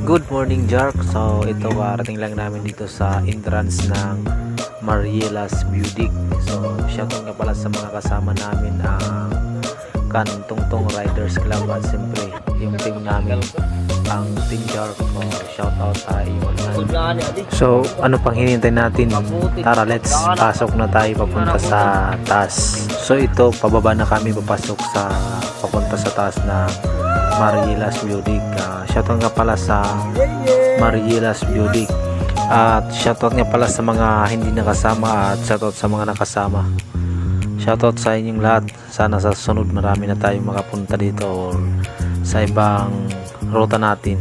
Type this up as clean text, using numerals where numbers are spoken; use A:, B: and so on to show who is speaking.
A: Good morning, Jark. So ito, karating lang namin dito sa entrance ng Marielas Budik. So shoutout nga pala sa mga kasama namin ang Kantungtong Riders Club at siyempre yung team namin, ang Team Jark. So shoutout tayo. So ano pang hinihintay natin? Tara, let's pasok na tayo papunta sa taas. So ito, pababa na kami papasok sa papunta sa taas na Marielas Budik. Shoutout nga pala sa Marielas Budik at shoutout nga pala sa mga hindi nakasama at shoutout sa mga nakasama. Shoutout sa inyong lahat. Sana sa susunod marami na tayong makapunta dito or sa ibang ruta natin.